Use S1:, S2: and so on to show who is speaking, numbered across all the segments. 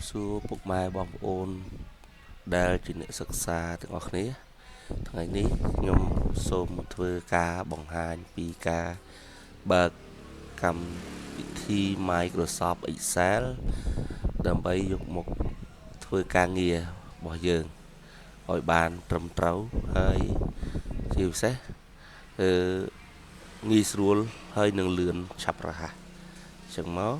S1: សួរពុកម៉ែបងប្អូនដែលជាអ្នកសិក្សាទាំងអស់គ្នាថ្ងៃនេះខ្ញុំសូមធ្វើការបង្ហាញពីការបើកកម្មវិធី Microsoft Excel ដើម្បីយកមកធ្វើការងាររបស់យើងឲ្យបានត្រឹមត្រូវហើយជាពិសេសងាយស្រួលហើយនឹងលឿនឆាប់រហ័សអញ្ចឹងមក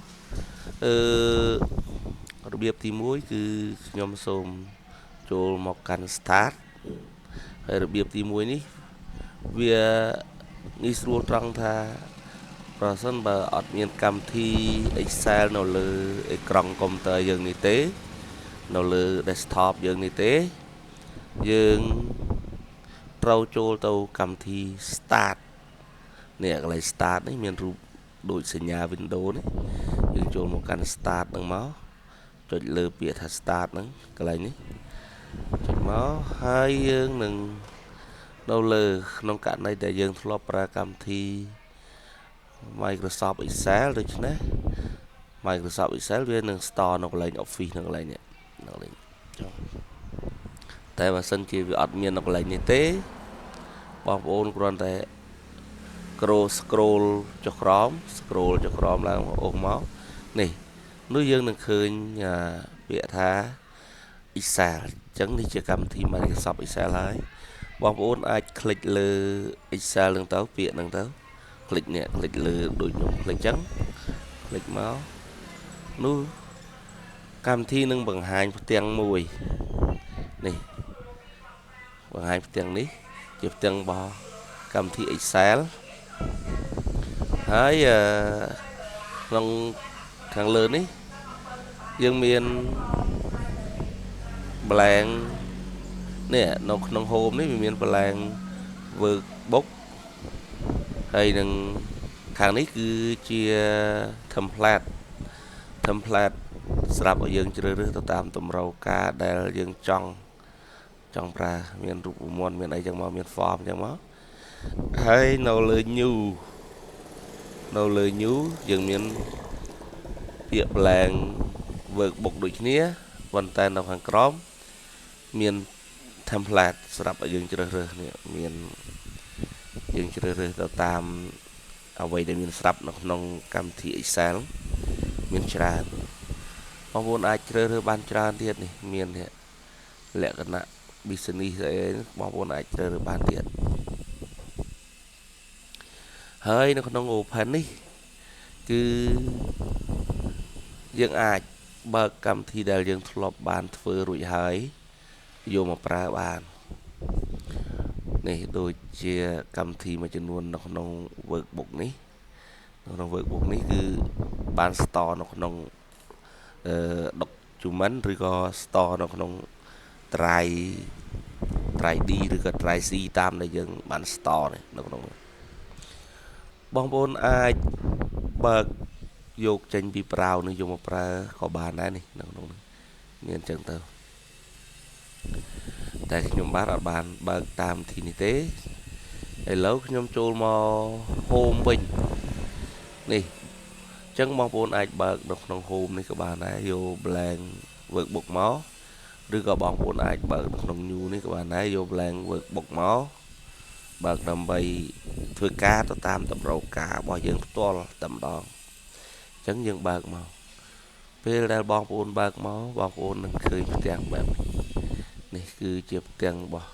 S1: របៀបទី1គឺខ្ញុំសូមចូលមកកាន់ start ហើយរបៀបទី1នេះវាងាយស្រួលត្រង់ថាប្រសិនបើអត់មានកម្មវិធី Excel នៅលើអេក្រង់កុំព្យូទ័រយើងនេះទេនៅលើ desktop យើងនេះទេយើងត្រូវចូលទៅកម្មវិធី start នេះកន្លែង start នេះមានរូបដូចសញ្ញា Windows នេះយើងចូលមកកាន់ start ហ្នឹងមកចុចលើពាក្យថា start ហ្នឹងកន្លែងនេះចុចមកហើយយើងនឹងនៅលើក្នុងករណីដែលយើងធ្លាប់ប្រើកម្មវិធី Microsoft Excel ដូច្នេះ Microsoft Excel វានឹង store នៅកន្លែង Office នៅកន្លែងនេះនៅកន្លែងចុះតែបើសិនជាវាអត់មាននៅកន្លែងនេះទេបងប្អូនគ្រាន់តែscroll ចុះក្រោមឡើងអូសមកនេះនោះយើងនឹងឃើញពាក្យថា Excel អញ្ចឹងនេះជាកម្មវិធី Microsoft Excel ហើយបងប្អូនអាចคลิกលើ Excel ហ្នឹងទៅពាក្យហ្នឹងទៅคลิกលើដូចខ្ញុំคลิกអញ្ចឹងคลิกមកនោះកម្មវិធីនឹងបង្ហាញផ្ទាំងមួយនេះបង្ហាញផ្ទាំងនេះជាផ្ទាំងរបស់កម្មវិធី Excel ហើយក្នុងខាងលើនេះយើងមាន blank នេះនៅក្នុង home នេះវាមាន blank workbook ហើយនឹងខាងនេះគឺជា template សម្រាប់ឲ្យយើងជ្រើសរើសទៅតាមតម្រូវការដែលយើងចង់ប្រើមានរូបមន្តមានអីចឹងមកមាន form ចឹងមកហើយនៅលើ new យើងមានពាក្យ blank workbook ដូចគ្នាប៉ុន្តែនៅខាងក្រោមមាន template សម្រាប់ឲ្យយើងជ្រើសរើសនេះមានយើងជ្រើសរើសទៅតាមអ្វីដែលមានស្រាប់នៅក្នុងកម្មវិធី Excel មានច្រើនបងប្អូនអាចជ្រើសរើសបានច្រើនទៀតនេះមានលក្ខណៈ business អីបងប្អូនអាចជ្រើសរើសបានទៀតហើយនៅក្នុង open នេះគឺយើងអាចបើកកម្មវិធីដែលយើងធ្លាប់បានធ្វើរួចហើយយកមកប្រើបាននេះដូចជាកម្មវិធីមួយចំនួននៅក្នុង workbook នេះគឺបាន store នៅក្នុងdocument ឬក៏ store នៅក្នុង drive D ឬក៏ drive C តាមដែលយើងបាន store នៅក្នុងបងប្អូនអាចបើកយកចេញពី browse នឹងយកមកប្រើក៏បានដែរនេះនៅក្នុងនេះមានអញ្ចឹងទៅតែខ្ញុំបាទអត់បានបើកតាមវិធីនេះទេឥឡូវខ្ញុំចូលមក home វិញនេះអញ្ចឹងបងប្អូនអាចបើកនៅក្នុង home នេះក៏បានដែរយក blank workbook មកឬក៏បងប្អូនអាចបើកនៅក្នុង new នេះក៏បានដែរយក blank workbook មកបើកដើម្បីធ្វើការទៅតាមតម្រូវការរបស់យើងផ្ទាល់តែម្ដងអញ្ចឹងយើងបើកមកពេលដែលបងប្អូនបើកមកបងប្អូននឹងឃើញផ្ទាំងបែបនេះគឺជាផ្ទាំងរបស់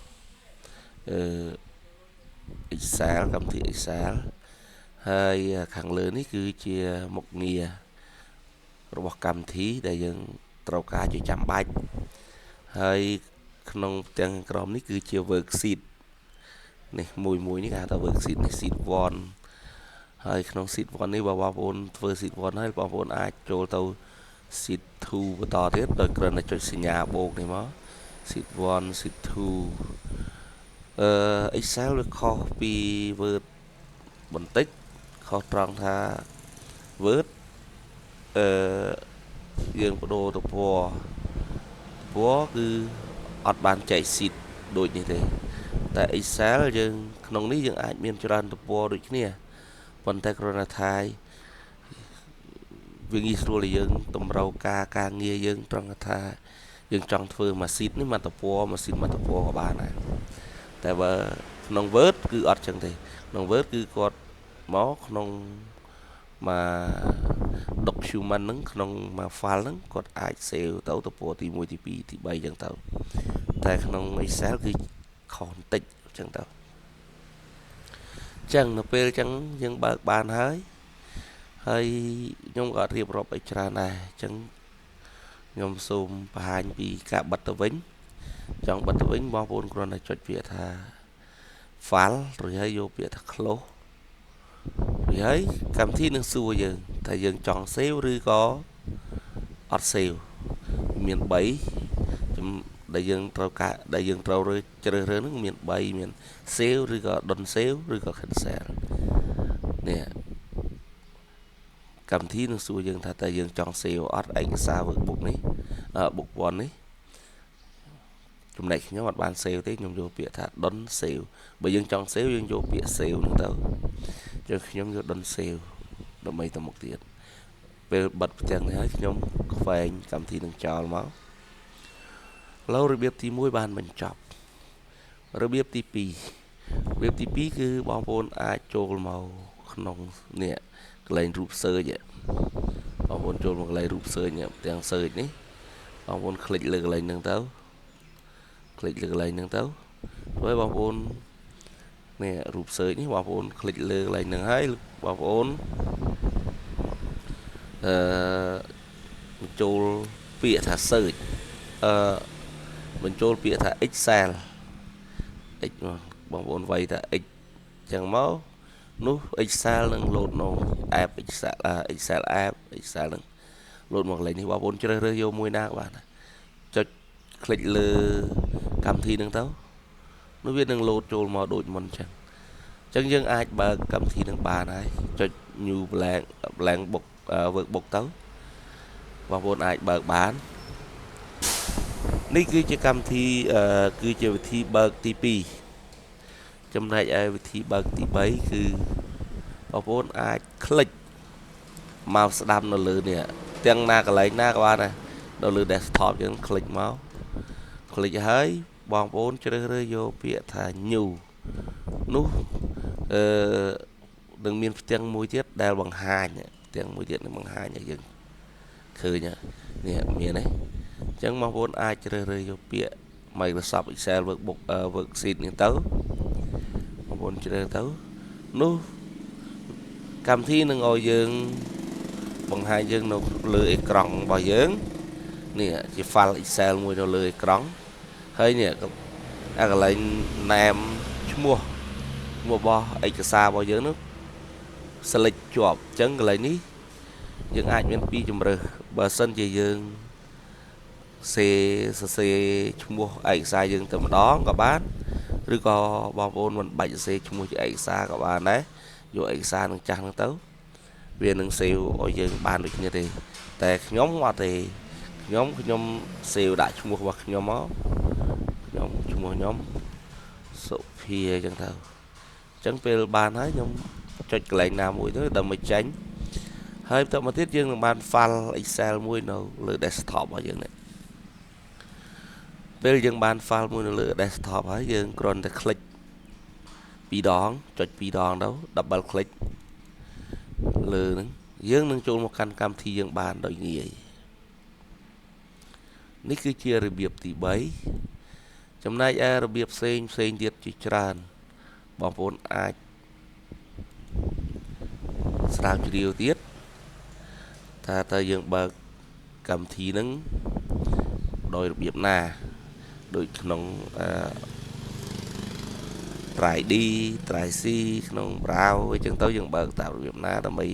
S1: Excel កម្មវិធី Excel ហើយខាងលើនេះគឺជាមុខងាររបស់កម្មវិធីដែលយើងត្រូវការជាចាំបាច់ហើយក្នុងផ្ទាំងក្រោមនេះគឺជា worksheet នេះមួយនេះគេហៅថា worksheet នេះ sheet 1ហើយក្នុង sheet 1នេះបើបងប្អូនធ្វើ sheet 1ហើយបងប្អូនអាចចូលទៅ sheet 2បន្តទៀតដោយគ្រាន់តែចុចសញ្ញាបូកនេះមក sheet 1 sheet 2Excel វាខុសពី Word បន្តិចខុសត្រង់ថា Word យើងបដូរទៅពណ៌គឺអត់បានចែក sheet ដូចនេះទេតែ Excel យើងក្នុងនេះយើងអាចមានច្រើនទំព័រដូចគ្នាប៉ុន្តែគ្រាន់តែថា វាងាយស្រួលឲ្យយើងតម្រូវការងារយើងត្រង់ថាយើងចង់ធ្វើម៉ាស៊ីននេះម៉ាត់ពណ៌ម៉ាស៊ីនម៉ាត់ពណ៌ក៏បានដែរតែបើក្នុង Word គឺអត់ចឹងទេក្នុង Word គឺគាត់មកក្នុងមក document ហ្នឹងក្នុងមក file ហ្នឹងគាត់អាច save ទៅពណ៌ទី1ទី2ទី3ចឹងទៅតែក្នុង Excel គឺខុសបន្តិចចឹងទៅចឹងនៅពេលចឹងយើងបើកបានហើយខ្ញុំក៏រៀបរាប់ឲ្យច្រើនដែរចឹងខ្ញុំសូមបង្ហាញពីការបិទទៅវិញចង់បិទទៅវិញបងប្អូនគ្រាន់តែចុចពាក្យថា file រួចហើយយកពាក្យថា close រួចហើយកម្មវិធីនឹងសួរយើងថាយើងចង់ save ឬក៏អត់ save មាន3ដែលយើងត្រូវជ្រើសរើសនឹងមាន3មាន save ឬក៏ don't save ឬក៏ cancel នេះកម្មវិធីនឹងសួរយើងថាតើយើងចង់ save អត់ឯកសារ workbook នេះbook 1នេះចំណែកខ្ញុំអត់បាន save ទេខ្ញុំយកពាក្យថា don't save បើយើងចង់ save យើងយកពាក្យ save ហ្នឹងទៅចឹងខ្ញុំយក don't save ដើម្បីទៅមុខទៀតពេលបិទផ្ទាំងនេះហើយខ្ញុំខ្វែងកម្មវិធីនឹងចោលមកឡូវរបៀបទី1បានបញ្ចប់របៀបទី2គឺបងប្អូនអាចចូលមកក្នុងនេះកន្លែងរូប search បងប្អូនចូលមកកន្លែងរូប search ទាំង search នេះបងប្អូនคลิกលើកន្លែងហ្នឹងទៅហើយបងប្អូននេះរូប search នេះបងប្អូនคลิกលើកន្លែងហ្នឹងហើយបងប្អូនបញ្ចូលពាក្យថា search បញ្ចូលពាក្យថា Excel បងប្អូនវាយថា X ចឹងមកនោះ Excel នឹង load នៅ app Excel app Excel នឹង load មកកន្លែងនេះបងប្អូនជ្រើសរើសយកមួយណាក៏បានចុច click លើកម្មវិធីហ្នឹងទៅនោះវានឹង load ចូលមកដូចមុនចឹងយើងអាចបើកកម្មវិធីនឹងបានហើយចុច new blank book workbook ទៅបងប្អូនអាចបើកបាននេះគឺជាកម្មវិធីគឺជាវិធីបើកទី2ចំណែកឯវិធីបើកទី3គឺបងប្អូនអាចคลิกមកស្ដាប់នៅលើនេះទាំងណាកន្លែងណាក៏បានដែរនៅលើ desktop យើងคลิกមកคลิกហើយបងប្អូនជ្រើសរើសយកពាក្យថា new នោះនឹងមានផ្ទាំងមួយទៀតដែលបង្ហាញផ្ទាំងមួយទៀតនឹងបង្ហាញឲ្យយើងឃើញនេះមានទេអញ្ចឹងបងប្អូនអាចជ្រើសរើសយកពាក្យ Microsoft Excel workbook worksheet នេះទៅបងប្អូនជ្រើសទៅនោះកម្មវិធីនឹងឲ្យយើងបង្ហាញយើងនៅលើអេក្រង់របស់យើងនេះជា file Excel មួយនៅលើអេក្រង់ហើយនេះកន្លែង name ឈ្មោះរបស់ឯកសាររបស់យើងនោះ select ជាប់អញ្ចឹងកន្លែងនេះយើងអាចមាន2ជម្រើសបើសិនជាយើងសរសេរឈ្មោះឯកសារយើងតែម្ដងក៏បានឬក៏បងប្អូនមិនបាច់សរសេរឈ្មោះជាឯកសារក៏បានដែរយកឯកសារនឹងចាស់ហ្នឹងទៅវានឹង save ឲ្យយើងបានដូចគ្នាទេតែខ្ញុំអត់ទេខ្ញុំ save ដាក់ឈ្មោះរបស់ខ្ញុំមកឈ្មោះខ្ញុំសុភាអញ្ចឹងទៅអញ្ចឹងពេលបានហើយខ្ញុំចុចកន្លែងណាមួយទៅដើម្បីចាញ់ហើយបន្តមកទៀតយើងនឹងបាន file Excel មួយនៅលើ desktop របស់យើងនេះពេលយើងបាន file មួយនៅលើ desktop ហើយយើងគ្រាន់តែ click 2 ដងចុច2ដងទៅ double click លើហ្នឹងយើងនឹងចូលមកកាន់កម្មវិធីយើងបានដោយងាយនេះគឺជារបៀបទី3ចំណែកឯរបៀបផ្សេងទៀតជាច្រើនបងប្អូនអាចស្រាវជ្រាវទៀតថាតើយើងបើកកម្មវិធីហ្នឹងដោយរបៀបណាដូចក្នុង 3D 3C ក្នុង browser អញ្ចឹងទៅយើងបើកតាមរបៀបណាដើម្បី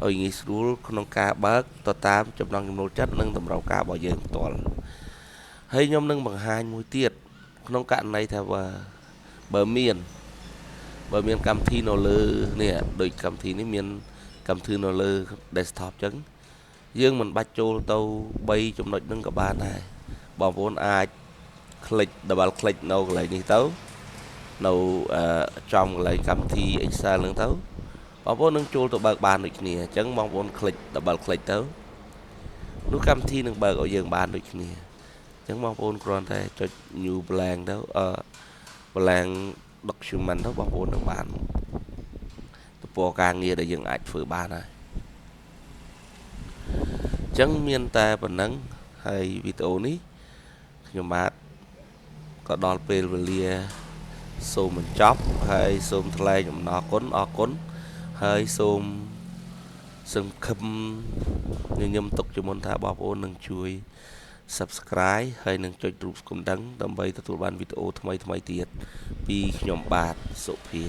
S1: ឲ្យងាយស្រួលក្នុងការបើកទៅតាមចំណង់ចំណូលចិត្តនិងតម្រូវការរបស់យើងផ្ទាល់ហើយខ្ញុំនឹងបង្ហាញមួយទៀតក្នុងករណីថាបើមានកម្មវិធីនៅលើនេះដូចកម្មវិធីនេះមានកម្មវិធីនៅលើ desktop អញ្ចឹងយើងមិនបាច់ចូលទៅ3ចំណុចហ្នឹងក៏បានដែរបងប្អូនអាច double click នៅកន្លែងនេះទៅនៅចំកន្លែងកម្មវិធី Excel ហ្នឹងទៅ បងប្អូននឹងចូលទៅបើកបានដូចគ្នាអញ្ចឹងបងប្អូនคลิก double click ទៅនោះកម្មវិធីនឹងបើកឲ្យយើងបានដូចគ្នាអញ្ចឹងបងប្អូនគ្រាន់តែចុច new blank ទៅblank document ទៅបងប្អូននឹងបានទំព័រការងារដែលយើងអាចធ្វើបានហើយអញ្ចឹងមានតែប៉ុណ្ណឹងហើយវីដេអូនេះខ្ញុំបាទក៏ដល់ពេលវេលាសូមបញ្ចប់ហើយសូមថ្លែងអំណរគុណអរគុណហើយសូមសង្ឃឹមញញឹមទុកជាមុនថាបងប្អូននឹងជួយ Subscribe ហើយនឹងចុចរូបកណ្ដឹងដើម្បីទទួលបានវីដេអូថ្មីៗទៀតពីខ្ញុំបាទសុភា